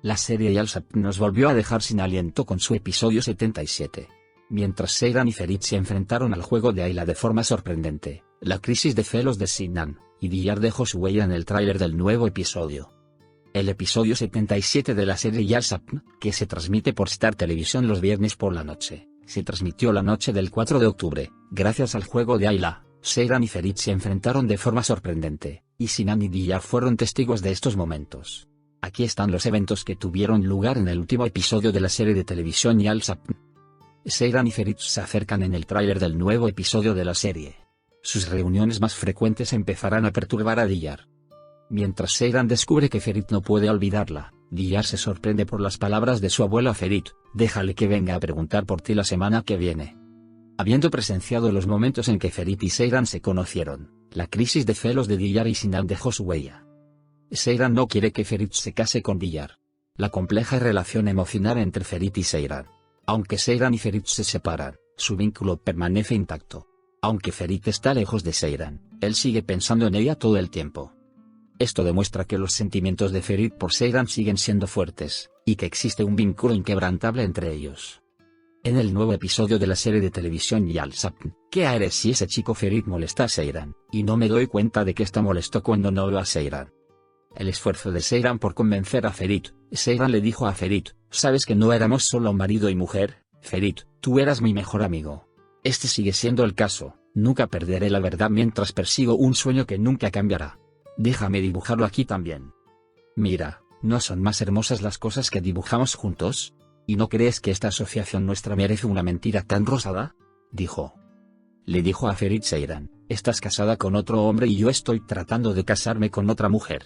La serie Yalsap nos volvió a dejar sin aliento con su episodio 77. Mientras Seyran y Ferit se enfrentaron al juego de Ayla de forma sorprendente, la crisis de celos de Sinan y Diyar dejó su huella en el tráiler del nuevo episodio. El episodio 77 de la serie Yalsap, que se transmite por Star Television los viernes por la noche, se transmitió la noche del 4 de octubre. Gracias al juego de Ayla, Seyran y Ferit se enfrentaron de forma sorprendente, y Sinan y Diyar fueron testigos de estos momentos. Aquí están los eventos que tuvieron lugar en el último episodio de la serie de televisión Yalsap. Seyran y Ferit se acercan en el tráiler del nuevo episodio de la serie. Sus reuniones más frecuentes empezarán a perturbar a Diyar. Mientras Seyran descubre que Ferit no puede olvidarla, Diyar se sorprende por las palabras de su abuela Ferit: déjale que venga a preguntar por ti la semana que viene. Habiendo presenciado los momentos en que Ferit y Seyran se conocieron, la crisis de celos de Diyar y Sinan dejó su huella. Seyran no quiere que Ferit se case con Diyar. La compleja relación emocional entre Ferit y Seyran. Aunque Seyran y Ferit se separan, su vínculo permanece intacto. Aunque Ferit está lejos de Seyran, él sigue pensando en ella todo el tiempo. Esto demuestra que los sentimientos de Ferit por Seyran siguen siendo fuertes, y que existe un vínculo inquebrantable entre ellos. En el nuevo episodio de la serie de televisión Yalsap, ¿qué haré si ese chico Ferit molesta a Seyran, y no me doy cuenta de que está molesto cuando no veo a Seyran? El esfuerzo de Seyran por convencer a Ferit. Seyran le dijo a Ferit: ¿sabes que no éramos solo marido y mujer, Ferit? Tú eras mi mejor amigo. Este sigue siendo el caso, nunca perderé la verdad mientras persigo un sueño que nunca cambiará. Déjame dibujarlo aquí también. Mira, ¿no son más hermosas las cosas que dibujamos juntos? ¿Y no crees que esta asociación nuestra merece una mentira tan rosada? Dijo. Le dijo a Ferit Seyran: estás casada con otro hombre y yo estoy tratando de casarme con otra mujer.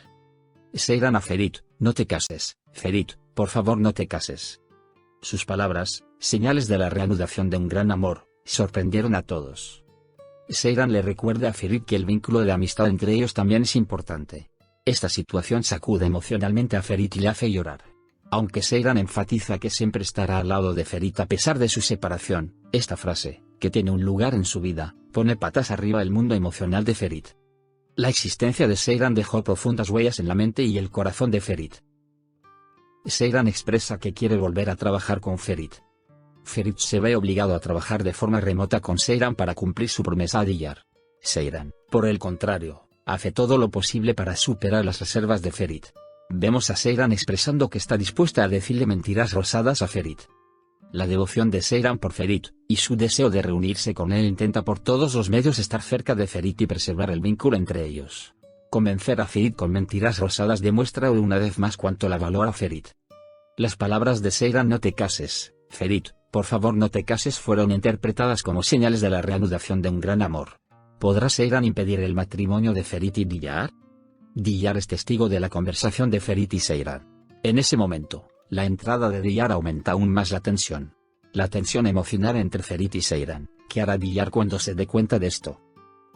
Seyran a Ferit: no te cases, Ferit, por favor no te cases. Sus palabras, señales de la reanudación de un gran amor, sorprendieron a todos. Seyran le recuerda a Ferit que el vínculo de amistad entre ellos también es importante. Esta situación sacude emocionalmente a Ferit y le hace llorar. Aunque Seyran enfatiza que siempre estará al lado de Ferit a pesar de su separación, esta frase, que tiene un lugar en su vida, pone patas arriba el mundo emocional de Ferit. La existencia de Seyran dejó profundas huellas en la mente y el corazón de Ferit. Seyran expresa que quiere volver a trabajar con Ferit. Ferit se ve obligado a trabajar de forma remota con Seyran para cumplir su promesa a Diyar. Seyran, por el contrario, hace todo lo posible para superar las reservas de Ferit. Vemos a Seyran expresando que está dispuesta a decirle mentiras rosadas a Ferit. La devoción de Seyran por Ferit, y su deseo de reunirse con él intenta por todos los medios estar cerca de Ferit y preservar el vínculo entre ellos. Convencer a Ferit con mentiras rosadas demuestra una vez más cuánto la valora Ferit. Las palabras de Seyran: no te cases, Ferit, por favor no te cases, fueron interpretadas como señales de la reanudación de un gran amor. ¿Podrá Seyran impedir el matrimonio de Ferit y Diyar? Diyar es testigo de la conversación de Ferit y Seyran. En ese momento, la entrada de Diyar aumenta aún más la tensión. La tensión emocional entre Ferit y Seyran. ¿Qué hará Diyar cuando se dé cuenta de esto?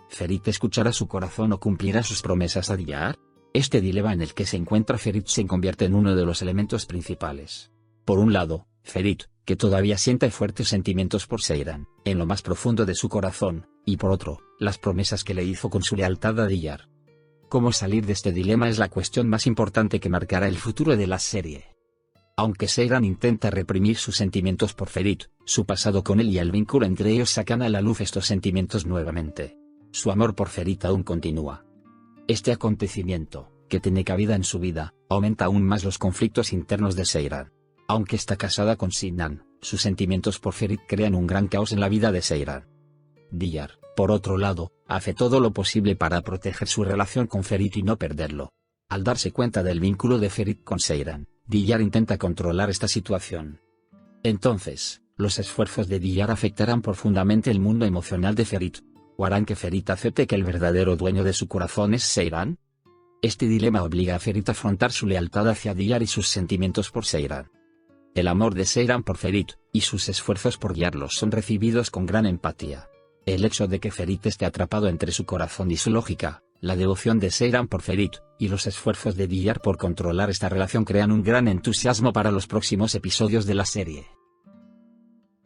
¿Ferit escuchará su corazón o cumplirá sus promesas a Diyar? Este dilema en el que se encuentra Ferit se convierte en uno de los elementos principales. Por un lado, Ferit, que todavía siente fuertes sentimientos por Seyran, en lo más profundo de su corazón, y por otro, las promesas que le hizo con su lealtad a Diyar. Cómo salir de este dilema es la cuestión más importante que marcará el futuro de la serie. Aunque Seyran intenta reprimir sus sentimientos por Ferit, su pasado con él y el vínculo entre ellos sacan a la luz estos sentimientos nuevamente. Su amor por Ferit aún continúa. Este acontecimiento, que tiene cabida en su vida, aumenta aún más los conflictos internos de Seyran. Aunque está casada con Sinan, sus sentimientos por Ferit crean un gran caos en la vida de Seyran. Diyar, por otro lado, hace todo lo posible para proteger su relación con Ferit y no perderlo. Al darse cuenta del vínculo de Ferit con Seyran, Diyar intenta controlar esta situación. Entonces, los esfuerzos de Diyar afectarán profundamente el mundo emocional de Ferit. ¿O harán que Ferit acepte que el verdadero dueño de su corazón es Seyran? Este dilema obliga a Ferit a afrontar su lealtad hacia Diyar y sus sentimientos por Seyran. El amor de Seyran por Ferit, y sus esfuerzos por guiarlos son recibidos con gran empatía. El hecho de que Ferit esté atrapado entre su corazón y su lógica, la devoción de Seyran por Ferit, y los esfuerzos de Diyar por controlar esta relación crean un gran entusiasmo para los próximos episodios de la serie.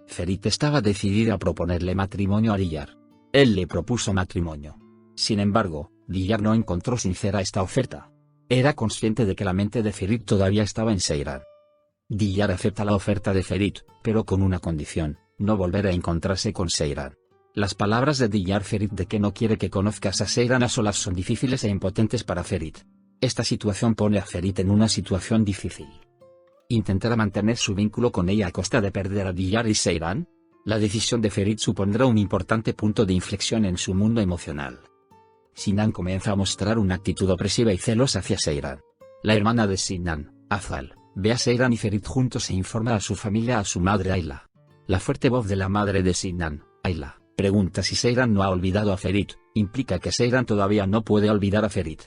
Ferit estaba decidida a proponerle matrimonio a Diyar. Él le propuso matrimonio. Sin embargo, Diyar no encontró sincera esta oferta. Era consciente de que la mente de Ferit todavía estaba en Seyran. Diyar acepta la oferta de Ferit, pero con una condición: no volver a encontrarse con Seyran. Las palabras de Diyar Ferit de que no quiere que conozcas a Seyran a solas son difíciles e impotentes para Ferit. Esta situación pone a Ferit en una situación difícil. ¿Intentará mantener su vínculo con ella a costa de perder a Diyar y Seyran? La decisión de Ferit supondrá un importante punto de inflexión en su mundo emocional. Sinan comienza a mostrar una actitud opresiva y celosa hacia Seyran. La hermana de Sinan, Azal, ve a Seyran y Ferit juntos e informa a su familia, a su madre Ayla. La fuerte voz de la madre de Sinan, Ayla, pregunta si Seyran no ha olvidado a Ferit, implica que Seyran todavía no puede olvidar a Ferit.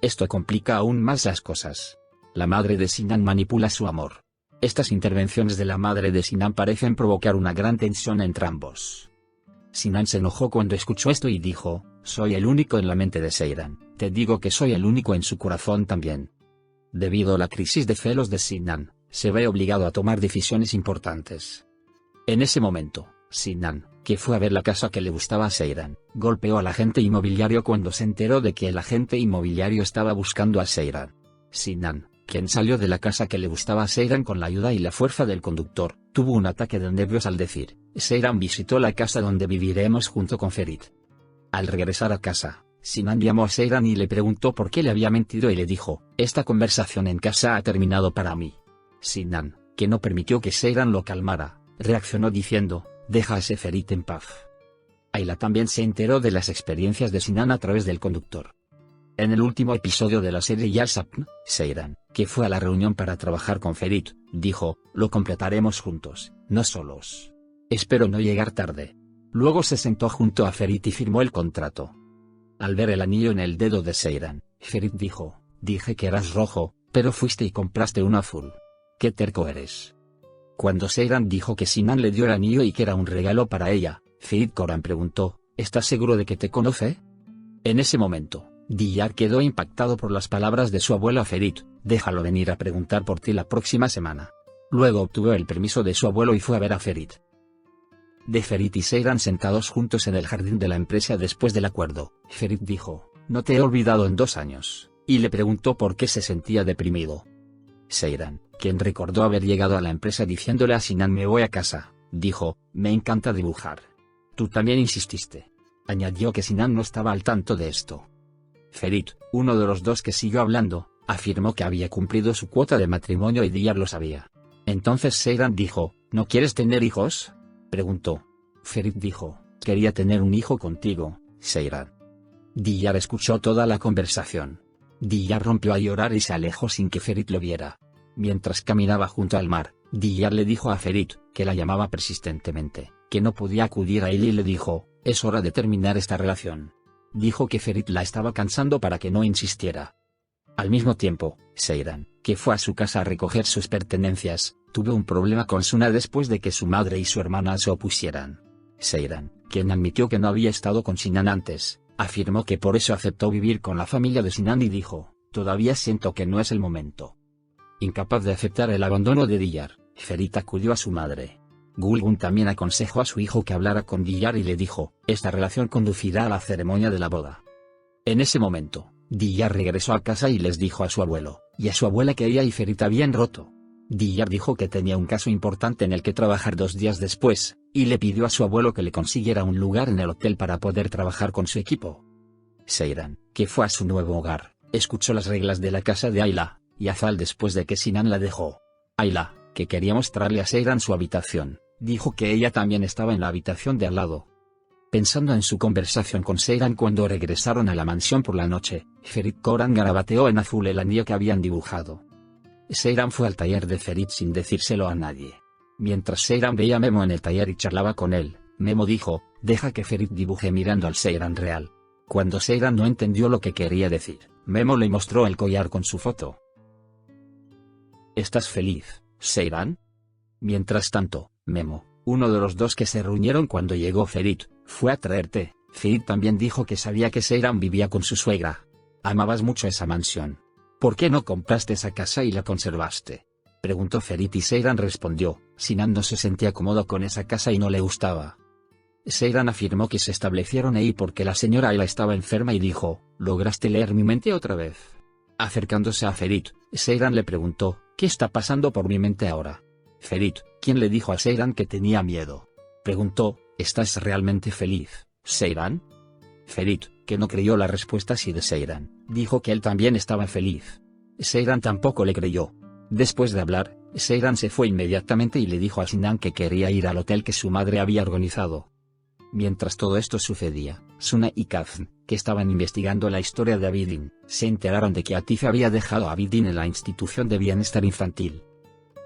Esto complica aún más las cosas. La madre de Sinan manipula su amor. Estas intervenciones de la madre de Sinan parecen provocar una gran tensión entre ambos. Sinan se enojó cuando escuchó esto y dijo: soy el único en la mente de Seyran, te digo que soy el único en su corazón también. Debido a la crisis de celos de Sinan, se ve obligado a tomar decisiones importantes. En ese momento, Sinan, que fue a ver la casa que le gustaba a Seyran, golpeó al agente inmobiliario cuando se enteró de que el agente inmobiliario estaba buscando a Seyran. Sinan, quien salió de la casa que le gustaba a Seyran con la ayuda y la fuerza del conductor, tuvo un ataque de nervios al decir: Seyran visitó la casa donde viviremos junto con Ferit. Al regresar a casa, Sinan llamó a Seyran y le preguntó por qué le había mentido y le dijo: esta conversación en casa ha terminado para mí. Sinan, que no permitió que Seyran lo calmara, reaccionó diciendo: deja a ese Ferit en paz. Ayla también se enteró de las experiencias de Sinan a través del conductor. En el último episodio de la serie Yasapn, Seyran, que fue a la reunión para trabajar con Ferit, dijo: lo completaremos juntos, no solos. Espero no llegar tarde. Luego se sentó junto a Ferit y firmó el contrato. Al ver el anillo en el dedo de Seyran, Ferit dijo: dije que eras rojo, pero fuiste y compraste uno azul. ¡Qué terco eres! Cuando Seyran dijo que Sinan le dio el anillo y que era un regalo para ella, Ferit Koran preguntó: ¿estás seguro de que te conoce? En ese momento, Diyar quedó impactado por las palabras de su abuelo a Ferit: déjalo venir a preguntar por ti la próxima semana. Luego obtuvo el permiso de su abuelo y fue a ver a Ferit. De Ferit y Seyran sentados juntos en el jardín de la empresa después del acuerdo, Ferit dijo: no te he olvidado en 2 años, y le preguntó por qué se sentía deprimido. Seyran, quien recordó haber llegado a la empresa diciéndole a Sinan: me voy a casa, dijo: me encanta dibujar. Tú también insististe. Añadió que Sinan no estaba al tanto de esto. Ferit, uno de los dos que siguió hablando, afirmó que había cumplido su cuota de matrimonio y Diyar lo sabía. Entonces Seyran dijo: ¿no quieres tener hijos?, preguntó. Ferit dijo: quería tener un hijo contigo, Seyran. Diyar escuchó toda la conversación. Diyar rompió a llorar y se alejó sin que Ferit lo viera. Mientras caminaba junto al mar, Diyar le dijo a Ferit, que la llamaba persistentemente, que no podía acudir a él y le dijo: es hora de terminar esta relación. Dijo que Ferit la estaba cansando para que no insistiera. Al mismo tiempo, Seyran, que fue a su casa a recoger sus pertenencias, tuvo un problema con Suna después de que su madre y su hermana se opusieran. Seyran, quien admitió que no había estado con Sinan antes, afirmó que por eso aceptó vivir con la familia de Sinan y dijo: todavía siento que no es el momento. Incapaz de aceptar el abandono de Diyar, Ferit acudió a su madre. Gulgun también aconsejó a su hijo que hablara con Diyar y le dijo: esta relación conducirá a la ceremonia de la boda. En ese momento, Diyar regresó a casa y les dijo a su abuelo y a su abuela que ella y Ferit habían roto. Diyar dijo que tenía un caso importante en el que trabajar 2 días después, y le pidió a su abuelo que le consiguiera un lugar en el hotel para poder trabajar con su equipo. Seyran, que fue a su nuevo hogar, escuchó las reglas de la casa de Ayla y Azal después de que Sinan la dejó. Ayla, que quería mostrarle a Seyran su habitación, dijo que ella también estaba en la habitación de al lado. Pensando en su conversación con Seyran cuando regresaron a la mansión por la noche, Ferit Koran garabateó en azul el anillo que habían dibujado. Seyran fue al taller de Ferit sin decírselo a nadie. Mientras Seyran veía a Memo en el taller y charlaba con él, Memo dijo: deja que Ferit dibuje mirando al Seyran real. Cuando Seyran no entendió lo que quería decir, Memo le mostró el collar con su foto. ¿Estás feliz, Seyran? Mientras tanto, Memo, uno de los dos que se reunieron cuando llegó Ferit, fue a traerte. Ferit también dijo que sabía que Seyran vivía con su suegra. Amabas mucho esa mansión. ¿Por qué no compraste esa casa y la conservaste?, preguntó Ferit y Seyran respondió: Sinan no se sentía cómodo con esa casa y no le gustaba. Seyran afirmó que se establecieron ahí porque la señora Ayla estaba enferma y dijo: ¿lograste leer mi mente otra vez? Acercándose a Ferit, Seyran le preguntó, ¿qué está pasando por mi mente ahora? Ferit, ¿quién le dijo a Seyran que tenía miedo? Preguntó, ¿estás realmente feliz, Seyran? Ferit, que no creyó la respuesta de Seyran, dijo que él también estaba feliz. Seyran tampoco le creyó. Después de hablar, Seyran se fue inmediatamente y le dijo a Sinan que quería ir al hotel que su madre había organizado. Mientras todo esto sucedía, Suna y Kazm, que estaban investigando la historia de Abidin, se enteraron de que Atif había dejado a Abidin en la institución de bienestar infantil.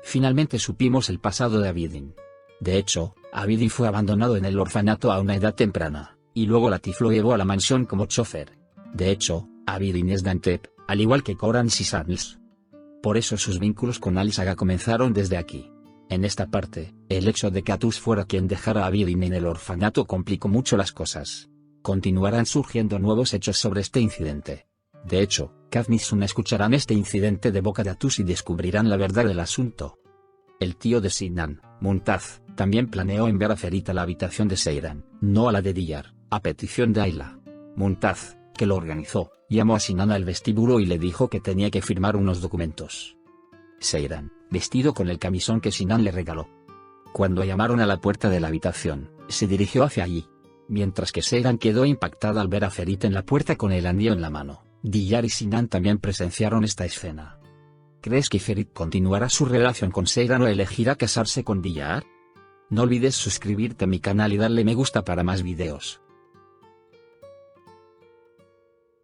Finalmente supimos el pasado de Abidin. De hecho, Abidin fue abandonado en el orfanato a una edad temprana, y luego Latif lo llevó a la mansión como chofer. De hecho, Abidin es de Antep, al igual que Koran y Sanls. Por eso sus vínculos con Al-Saga comenzaron desde aquí. En esta parte, el hecho de que Atus fuera quien dejara a Abidin en el orfanato complicó mucho las cosas. Continuarán surgiendo nuevos hechos sobre este incidente. De hecho, Kazm y Suna escucharán este incidente de boca de Atus y descubrirán la verdad del asunto. El tío de Sinan, Mumtaz, también planeó enviar a Ferit a la habitación de Seyran, no a la de Diyar, a petición de Ayla. Mumtaz, que lo organizó, llamó a Sinan al vestíbulo y le dijo que tenía que firmar unos documentos. Seyran, vestido con el camisón que Sinan le regaló. Cuando llamaron a la puerta de la habitación, se dirigió hacia allí. Mientras que Seyran quedó impactada al ver a Ferit en la puerta con el anillo en la mano, Diyar y Sinan también presenciaron esta escena. ¿Crees que Ferit continuará su relación con Seyran o elegirá casarse con Diyar? No olvides suscribirte a mi canal y darle me gusta para más videos.